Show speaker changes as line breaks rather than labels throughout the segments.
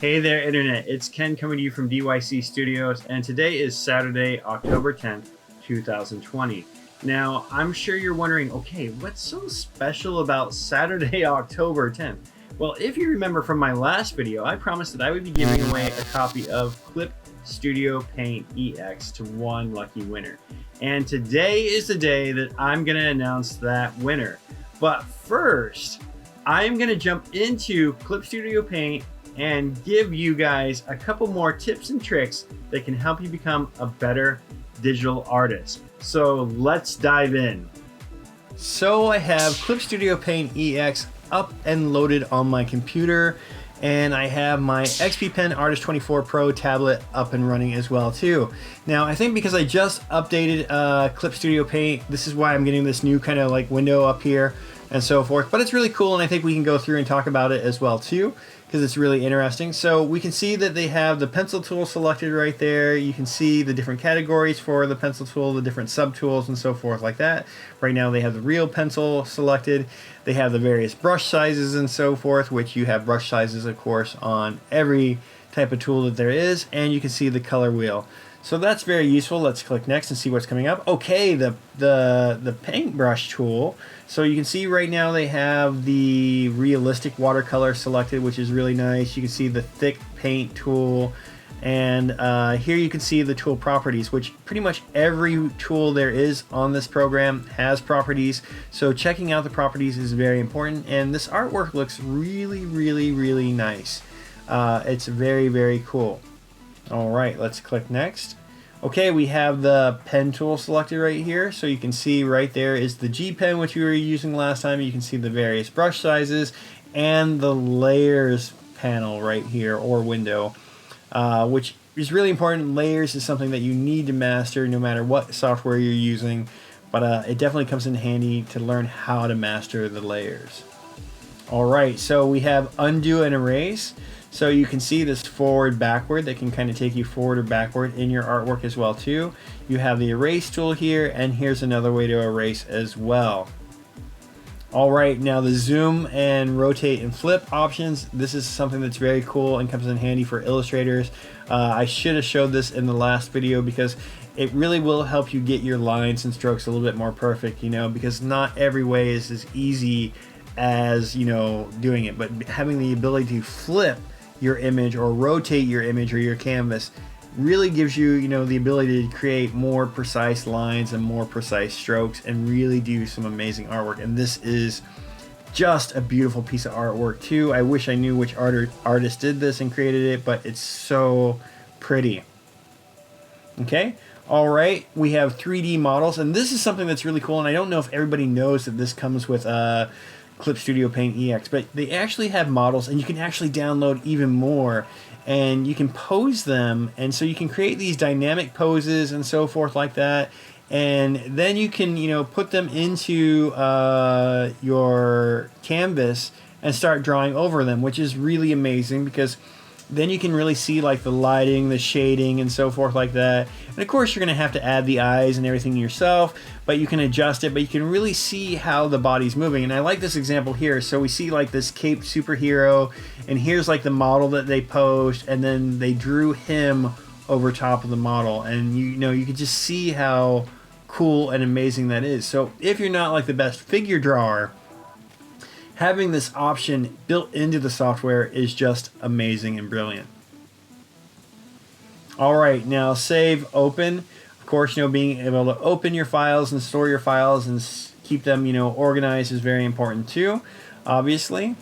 Hey there, Internet. It's Ken coming to you from DYC Studios, and today is Saturday, October 10th, 2020. Now, I'm sure you're wondering, okay, what's so special about Saturday, October 10th? Well, if you remember from my last video, I promised that I would be giving away a copy of Clip Studio Paint EX to one lucky winner. And today is the day that I'm going to announce that winner. But first, I'm going to jump into Clip Studio Paint and give you guys a couple more tips and tricks that can help you become a better digital artist. So let's dive in. So I have Clip Studio Paint EX up and loaded on my computer, and I have my XP Pen Artist 24 Pro tablet up and running as well too. Now I think because I just updated Clip Studio Paint, this is why I'm getting this new kind of like window up here and so forth, but it's really cool, and I think we can go through and talk about it as well too, because it's really interesting. So we can see that they have the pencil tool selected right there. You can see the different categories for the pencil tool, the different subtools and so forth like that. Right now they have the real pencil selected. They have the various brush sizes and so forth, which you have brush sizes of course on every type of tool that there is, and you can see the color wheel. So that's very useful. Let's click next and see what's coming up. Okay, the paintbrush tool. So you can see right now they have the realistic watercolor selected, which is really nice. You can see the thick paint tool, and here you can see the tool properties, which pretty much every tool there is on this program has properties. So checking out the properties is very important, and this artwork looks really, really, really nice. It's very, very cool. All right, let's click next. Okay, we have the pen tool selected right here. So you can see right there is the G pen, which we were using last time. You can see the various brush sizes and the layers panel right here, or window, which is really important. Layers is something that you need to master no matter what software you're using, but it definitely comes in handy to learn how to master the layers. All right, so we have undo and erase. So you can see this forward backward that can kind of take you forward or backward in your artwork as well too. You have the erase tool here, and here's another way to erase as well. All right, now the zoom and rotate and flip options. This is something that's very cool and comes in handy for illustrators. I should have showed this in the last video because it really will help you get your lines and strokes a little bit more perfect, you know, because not every way is as easy as, you know, doing it, but having the ability to flip your image or rotate your image or your canvas really gives you, you know, the ability to create more precise lines and more precise strokes and really do some amazing artwork. And this is just a beautiful piece of artwork too. I wish I knew which artist did this and created it, but it's so pretty. Okay, all right, we have 3D models, and this is something that's really cool, and I don't know if everybody knows that this comes with Clip Studio Paint EX, but they actually have models, and you can actually download even more, and you can pose them, and so you can create these dynamic poses and so forth like that, and then you can, you know, put them into your canvas and start drawing over them, which is really amazing because then you can really see like the lighting, the shading, and so forth like that. And of course you're going to have to add the eyes and everything yourself, but you can adjust it, but you can really see how the body's moving. And I like this example here. So we see like this caped superhero, and here's like the model that they posed, and then they drew him over top of the model. And you know, you can just see how cool and amazing that is. So if you're not like the best figure drawer, having this option built into the software is just amazing and brilliant. All right, now save, open. Of course, you know, being able to open your files and store your files and keep them, you know, organized is very important too, obviously.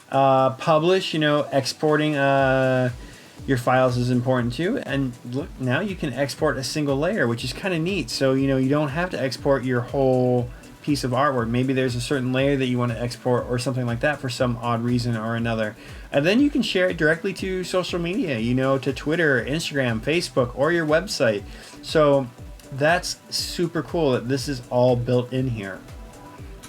Publish, you know, exporting your files is important too. And look, now you can export a single layer, which is kind of neat. So, you know, you don't have to export your whole piece of artwork. Maybe there's a certain layer that you want to export or something like that for some odd reason or another. And then you can share it directly to social media, you know, to Twitter, Instagram, Facebook, or your website. So that's super cool that this is all built in here.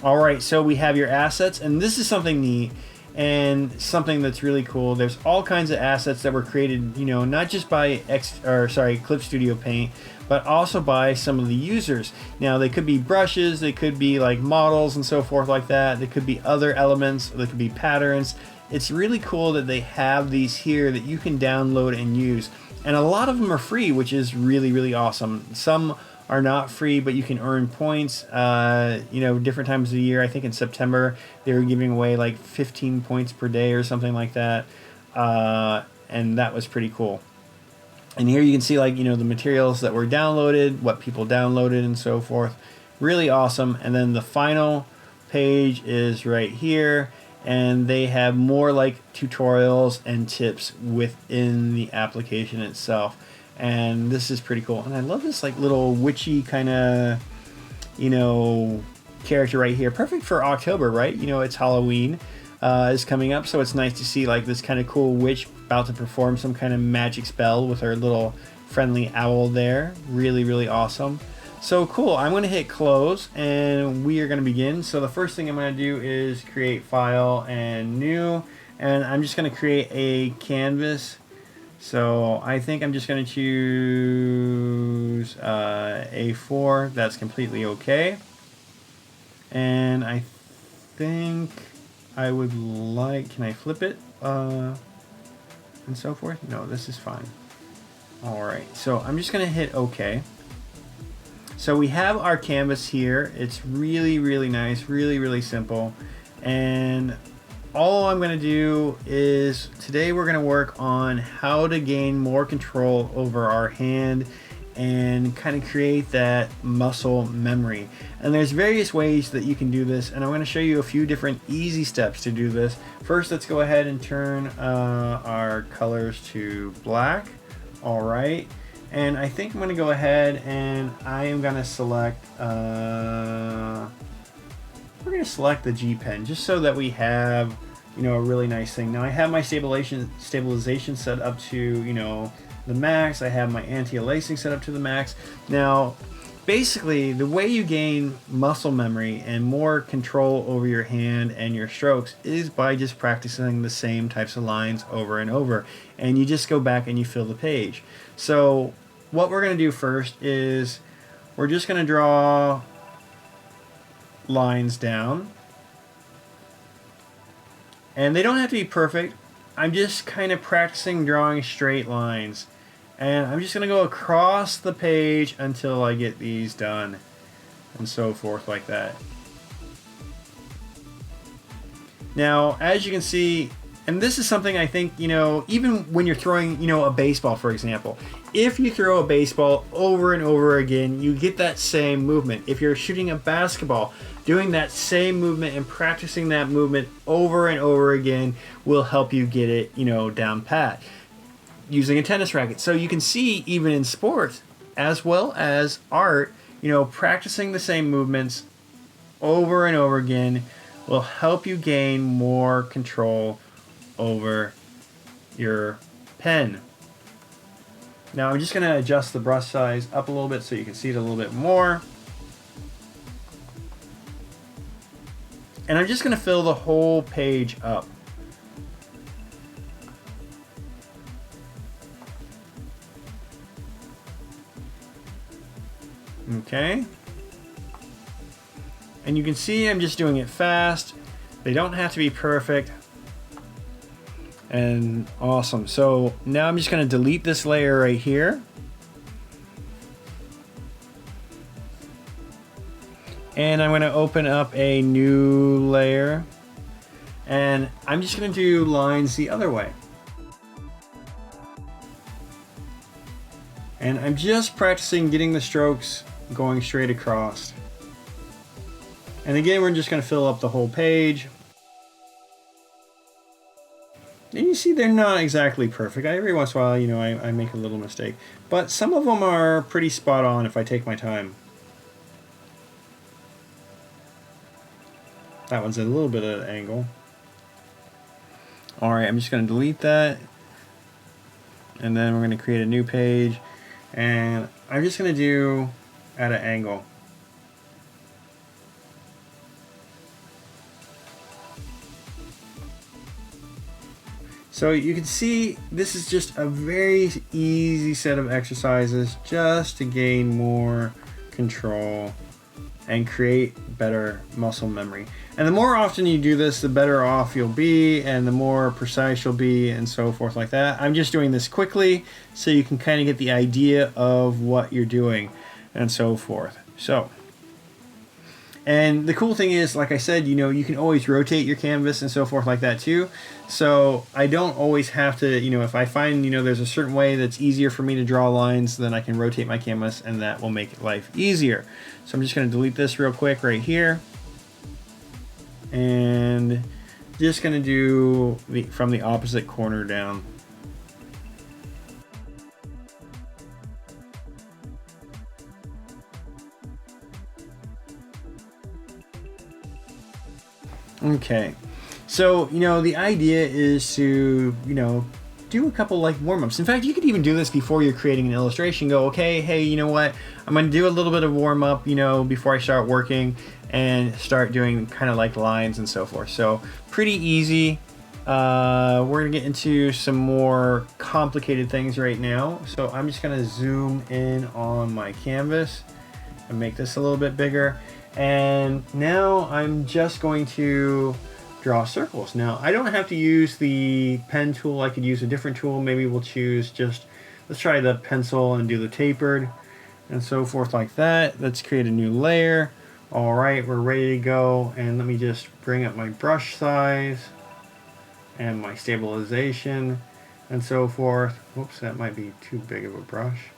All right, so we have your assets, and this is something neat and something that's really cool. There's all kinds of assets that were created, you know, not just by Clip Studio Paint, but also by some of the users. Now they could be brushes, they could be like models and so forth like that. They could be other elements, they could be patterns. it's really cool that they have these here that you can download and use. And a lot of them are free, which is really, really awesome. Some are not free, but you can earn points, you know, different times of the year. I think in September, they were giving away like 15 points per day or something like that. And that was pretty cool. And here you can see, like, you know, the materials that were downloaded, what people downloaded and so forth. Really awesome. And then the final page is right here, and they have more like tutorials and tips within the application itself. And this is pretty cool. And I love this like little witchy kind of, you know, character right here. Perfect for October, right? You know, it's Halloween is coming up, so it's nice to see like this kind of cool witch about to perform some kind of magic spell with her little friendly owl there. Really, really awesome. So cool. I'm going to hit close and we are going to begin. So the first thing I'm going to do is create file and new, and I'm just going to create a canvas. So I think I'm just going to choose A4. That's completely okay. And I think I would like, can I flip it and so forth? No, this is fine. All right, so I'm just going to hit OK. So we have our canvas here. It's really, really nice, really, really simple. And all I'm going to do is today we're going to work on how to gain more control over our hand and kind of create that muscle memory. And there's various ways that you can do this, and I'm going to show you a few different easy steps to do this. First, let's go ahead and turn our colors to black. All right. And I think I'm going to go ahead and I am going to select, we're going to select the G pen just so that we have, you know, a really nice thing. Now I have my stabilization set up to, you know, the max. I have my anti-aliasing set up to the max. Now, basically the way you gain muscle memory and more control over your hand and your strokes is by just practicing the same types of lines over and over. And you just go back and you fill the page. So what we're going to do first is we're just going to draw lines down. And they don't have to be perfect. I'm just kind of practicing drawing straight lines. And I'm just going to go across the page until I get these done and so forth like that. Now, as you can see, and this is something I think, you know, even when you're throwing, you know, a baseball, for example, if you throw a baseball over and over again, you get that same movement. If you're shooting a basketball, doing that same movement and practicing that movement over and over again will help you get it, you know, down pat. Using a tennis racket. So you can see even in sports as well as art, you know, practicing the same movements over and over again will help you gain more control over your pen. Now I'm just going to adjust the brush size up a little bit so you can see it a little bit more. And I'm just going to fill the whole page up. Okay. And you can see I'm just doing it fast. They don't have to be perfect. And awesome. So now I'm just going to delete this layer right here. And I'm going to open up a new layer. And I'm just going to do lines the other way. And I'm just practicing getting the strokes going straight across. And again, we're just going to fill up the whole page. And you see they're not exactly perfect. Every once in a while, you know, I make a little mistake. But some of them are pretty spot on if I take my time. That one's at a little bit of an angle. Alright, I'm just going to delete that. And then we're going to create a new page. And I'm just going to do at an angle. So you can see this is just a very easy set of exercises just to gain more control and create better muscle memory. And the more often you do this, the better off you'll be, and the more precise you'll be, and so forth like that. I'm just doing this quickly so you can kind of get the idea of what you're doing and so forth. So, and the cool thing is, like I said, you know, you can always rotate your canvas and so forth like that too. So I don't always have to, you know, if I find, you know, there's a certain way that's easier for me to draw lines, then I can rotate my canvas and that will make life easier. So I'm just going to delete this real quick right here. And just going to do from the opposite corner down. Okay, so, you know, the idea is to, you know, do a couple like warm-ups. In fact, you could even do this before you're creating an illustration. Go, okay, hey, you know what? I'm going to do a little bit of warm-up, you know, before I start working and start doing kind of like lines and so forth. So pretty easy. We're going to get into some more complicated things right now. So I'm just going to zoom in on my canvas and make this a little bit bigger. And now I'm just going to draw circles. Now I don't have to use the pen tool. I could use a different tool. Maybe we'll choose just, let's try the pencil and do the tapered and so forth like that. Let's create a new layer. All right, we're ready to go. And let me just bring up my brush size and my stabilization and so forth. Whoops, that might be too big of a brush.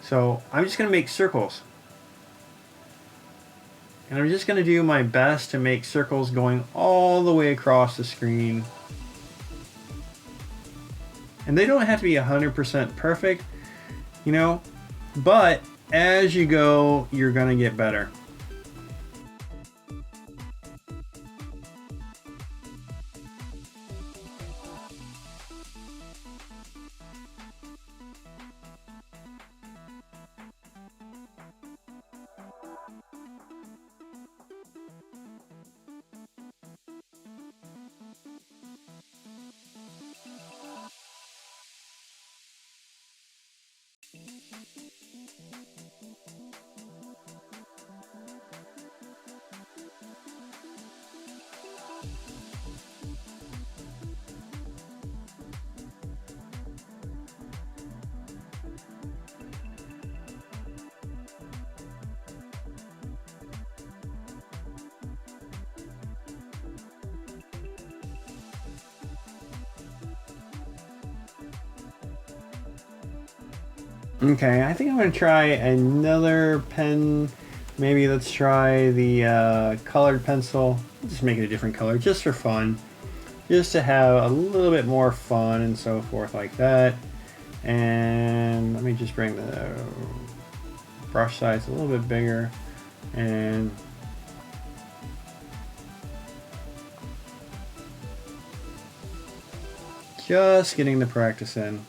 So I'm just going to make circles. And I'm just going to do my best to make circles going all the way across the screen. And they don't have to be 100% perfect, you know, but as you go, you're going to get better. Okay, I think I'm going to try another pen. Maybe let's try the colored pencil. Just make it a different color just for fun. Just to have a little bit more fun and so forth like that. And let me just bring the brush size a little bit bigger. And just getting the practice in.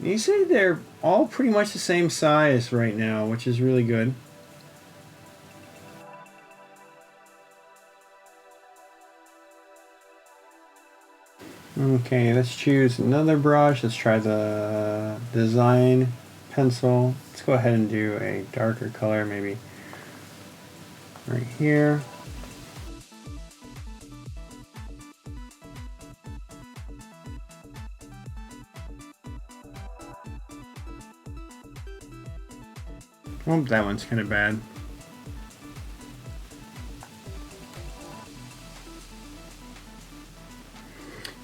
You see they're all pretty much the same size right now, which is really good. Okay, let's choose another brush. Let's try the design pencil. Let's go ahead and do a darker color, maybe right here. Oh, that one's kind of bad.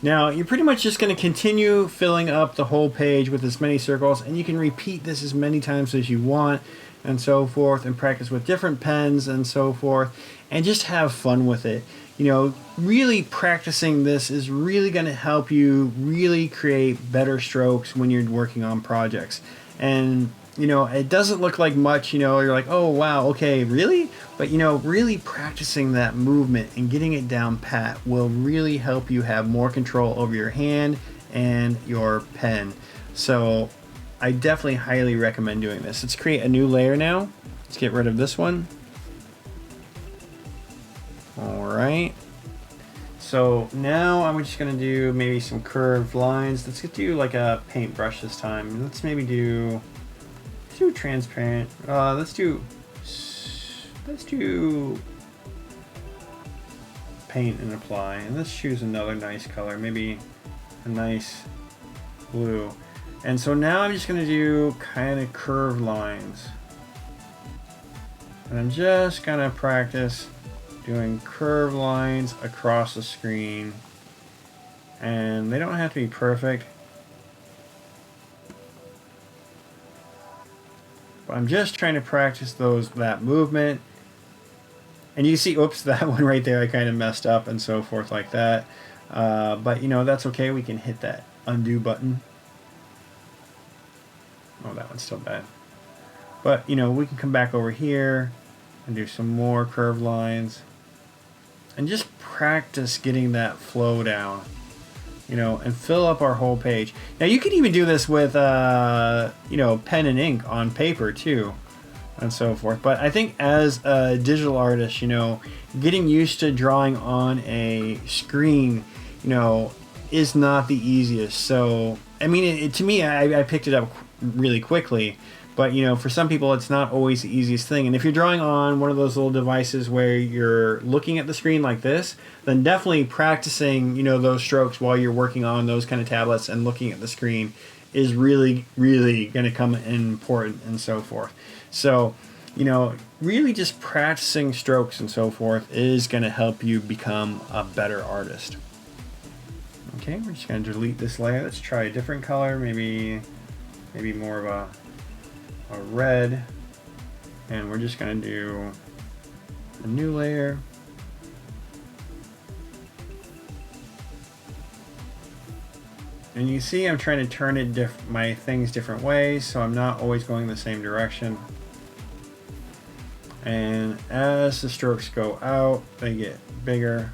Now, you're pretty much just going to continue filling up the whole page with as many circles, and you can repeat this as many times as you want and so forth, and practice with different pens and so forth, and just have fun with it. You know, really practicing this is really going to help you really create better strokes when you're working on projects. And you know, it doesn't look like much, you know, you're like, oh wow, okay, really? But you know, really practicing that movement and getting it down pat will really help you have more control over your hand and your pen. So I definitely highly recommend doing this. Let's create a new layer now. Let's get rid of this one. All right. So now I'm just gonna do maybe some curved lines. Let's do like a paintbrush this time. Let's maybe do, let's do transparent. Let's do paint and apply. And let's choose another nice color, maybe a nice blue. And so now I'm just gonna do kind of curved lines. And I'm just gonna practice doing curved lines across the screen, and they don't have to be perfect, but I'm just trying to practice that movement. And you see, oops, that one right there I kind of messed up and so forth like that, but you know, that's okay. We can hit that undo button. Oh, that one's still bad, but you know, we can come back over here and do some more curved lines and just practice getting that flow down, you know, and fill up our whole page. Now you can even do this with, you know, pen and ink on paper too, and so forth. But I think as a digital artist, you know, getting used to drawing on a screen, you know, is not the easiest. So, I mean, to me, I picked it up really quickly. But, you know, for some people, it's not always the easiest thing. And if you're drawing on one of those little devices where you're looking at the screen like this, then definitely practicing, you know, those strokes while you're working on those kind of tablets and looking at the screen is really, really going to come in important and so forth. So, you know, really just practicing strokes and so forth is going to help you become a better artist. Okay, we're just going to delete this layer. Let's try a different color, maybe more of a red, and we're just going to do a new layer. And you see I'm trying to turn it my things different ways, so I'm not always going the same direction. And as the strokes go out, they get bigger.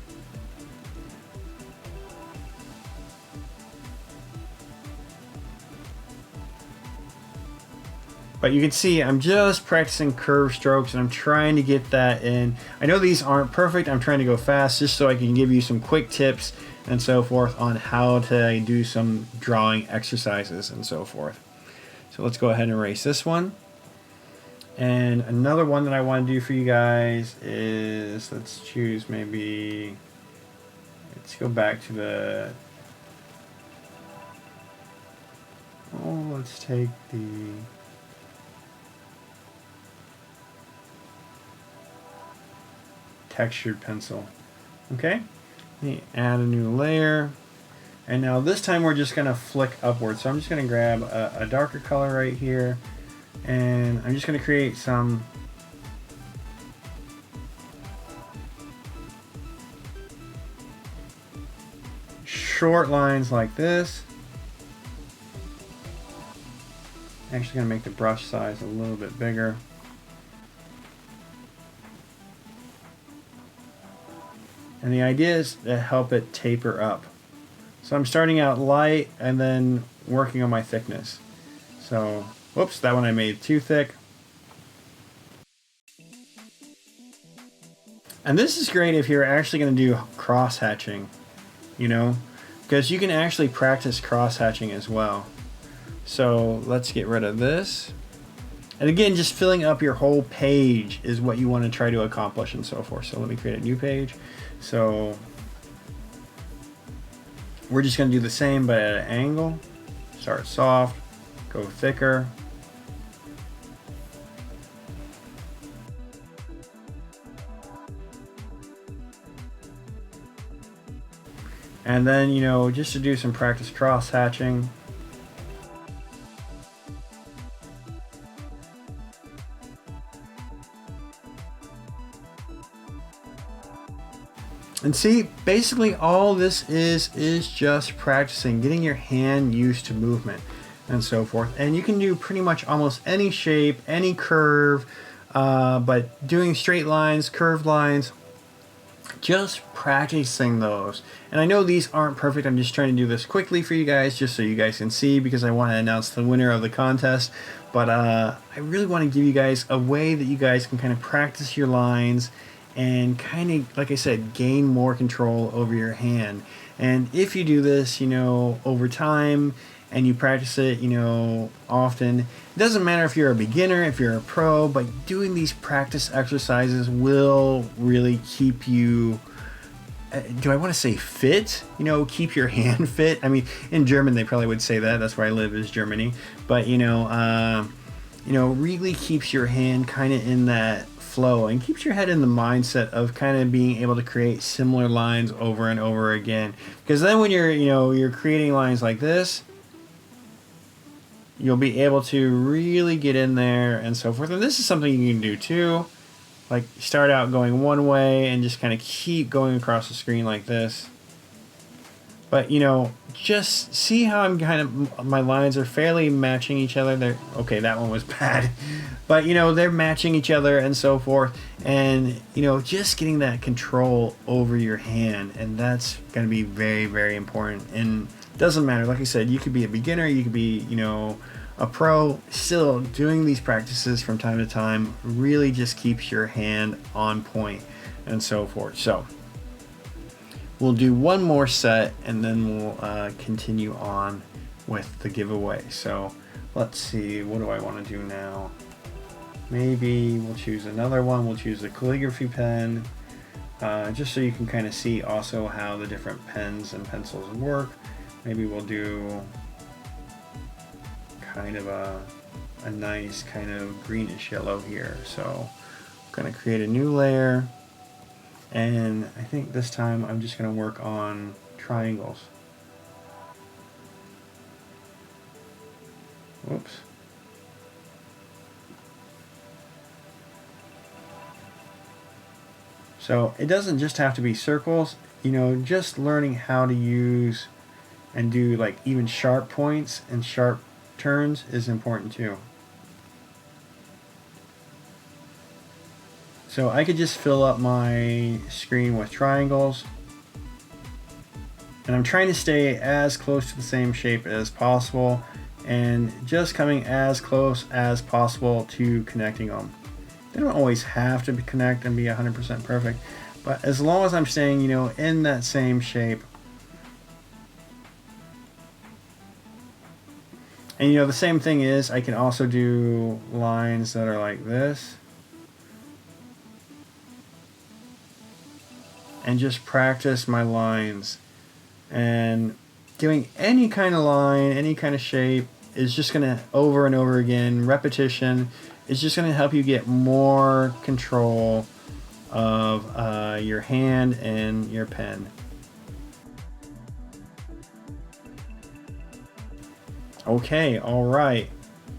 But you can see I'm just practicing curved strokes and I'm trying to get that in. I know these aren't perfect. I'm trying to go fast just so I can give you some quick tips and so forth on how to do some drawing exercises and so forth. So let's go ahead and erase this one. And another one that I want to do for you guys is, let's choose maybe, let's go back to the, let's take the, textured pencil. Okay, let me add a new layer, and now this time we're just going to flick upwards. So I'm just going to grab a darker color right here, and I'm just going to create some short lines like this. I'm actually going to make the brush size a little bit bigger. And the idea is to help it taper up. So I'm starting out light and then working on my thickness. So, whoops, that one I made too thick. And this is great if you're actually going to do cross hatching, you know, because you can actually practice cross hatching as well. So let's get rid of this. And again, just filling up your whole page is what you want to try to accomplish and so forth. So let me create a new page. So we're just going to do the same but at an angle. Start soft, go thicker. And then, you know, just to do some practice cross hatching. And see, basically all this is just practicing, getting your hand used to movement and so forth. And you can do pretty much almost any shape, any curve, but doing straight lines, curved lines, just practicing those. And I know these aren't perfect. I'm just trying to do this quickly for you guys, just so you guys can see, because I want to announce the winner of the contest. But I really want to give you guys a way that you guys can kind of practice your lines and kind of, like I said, gain more control over your hand. And if you do this, over time, and you practice it, often, it doesn't matter if you're a beginner, if you're a pro, but doing these practice exercises will really keep you, do I want to say fit? Keep your hand fit. I mean, in German they probably would say that. That's where I live, is Germany. But really keeps your hand kind of in that flow and keeps your head in the mindset of kind of being able to create similar lines over and over again. Because then when you're creating lines like this, you'll be able to really get in there and so forth. And this is something you can do too. Like, start out going one way and just kind of keep going across the screen like this. But, just see how my lines are fairly matching each other. Okay, that one was bad. But, they're matching each other and so forth. And, just getting that control over your hand. And that's going to be very, very important. And it doesn't matter. Like I said, you could be a beginner. You could be, a pro. Still, doing these practices from time to time really just keeps your hand on point and so forth. So we'll do one more set and then we'll continue on with the giveaway. So let's see, what do I want to do now? Maybe we'll choose another one. We'll choose the calligraphy pen, just so you can kind of see also how the different pens and pencils work. Maybe we'll do kind of a nice kind of greenish yellow here. So I'm going to create a new layer, and I think this time I'm just going to work on triangles. Whoops. So it doesn't just have to be circles, just learning how to use and do like even sharp points and sharp turns is important too. So I could just fill up my screen with triangles, and I'm trying to stay as close to the same shape as possible and just coming as close as possible to connecting them. They don't always have to connect and be 100% perfect, but as long as I'm staying, in that same shape. And the same thing is, I can also do lines that are like this. And just practice my lines. And doing any kind of line, any kind of shape is just going to, over and over again, repetition is just going to help you get more control of your hand and your pen. Okay, all right,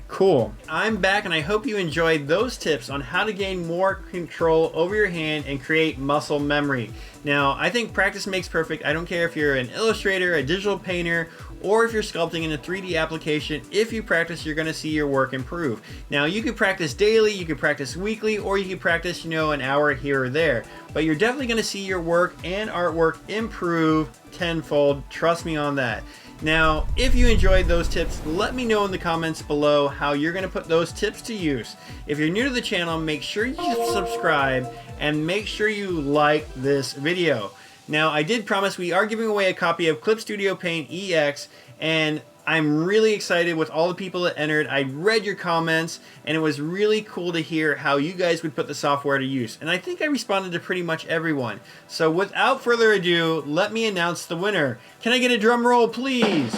cool. I'm back, and I hope you enjoyed those tips on how to gain more control over your hand and create muscle memory. Now, I think practice makes perfect. I don't care if you're an illustrator, a digital painter, or if you're sculpting in a 3D application. If you practice, you're gonna see your work improve. Now, you could practice daily, you could practice weekly, or you could practice, an hour here or there. But you're definitely gonna see your work and artwork improve tenfold. Trust me on that. Now, if you enjoyed those tips, let me know in the comments below how you're going to put those tips to use. If you're new to the channel, make sure you subscribe and make sure you like this video. Now, I did promise we are giving away a copy of Clip Studio Paint EX, and I'm really excited with all the people that entered. I read your comments, and it was really cool to hear how you guys would put the software to use. And I think I responded to pretty much everyone. So without further ado, let me announce the winner. Can I get a drum roll, please?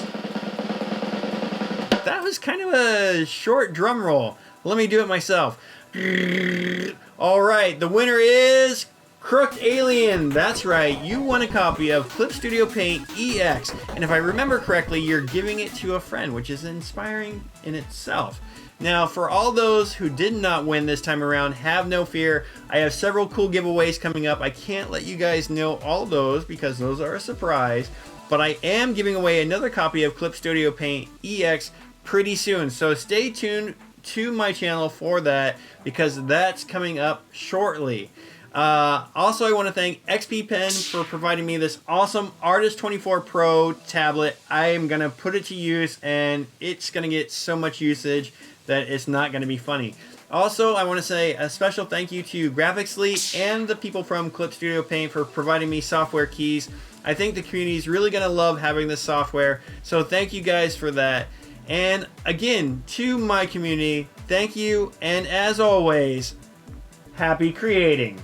That was kind of a short drum roll. Let me do it myself. All right, the winner is Crooked Alien. That's right, you won a copy of Clip Studio Paint EX, and if I remember correctly, you're giving it to a friend, which is inspiring in itself. Now, for all those who did not win this time around, have no fear. I have several cool giveaways coming up. I can't let you guys know all those because those are a surprise, but I am giving away another copy of Clip Studio Paint EX pretty soon, so stay tuned to my channel for that because that's coming up shortly. Also, I want to thank XP Pen for providing me this awesome Artist 24 Pro tablet. I am going to put it to use, and it's going to get so much usage that it's not going to be funny. Also, I want to say a special thank you to Graphixly and the people from Clip Studio Paint for providing me software keys. I think the community is really going to love having this software, so thank you guys for that. And again, to my community, thank you, and as always, happy creating.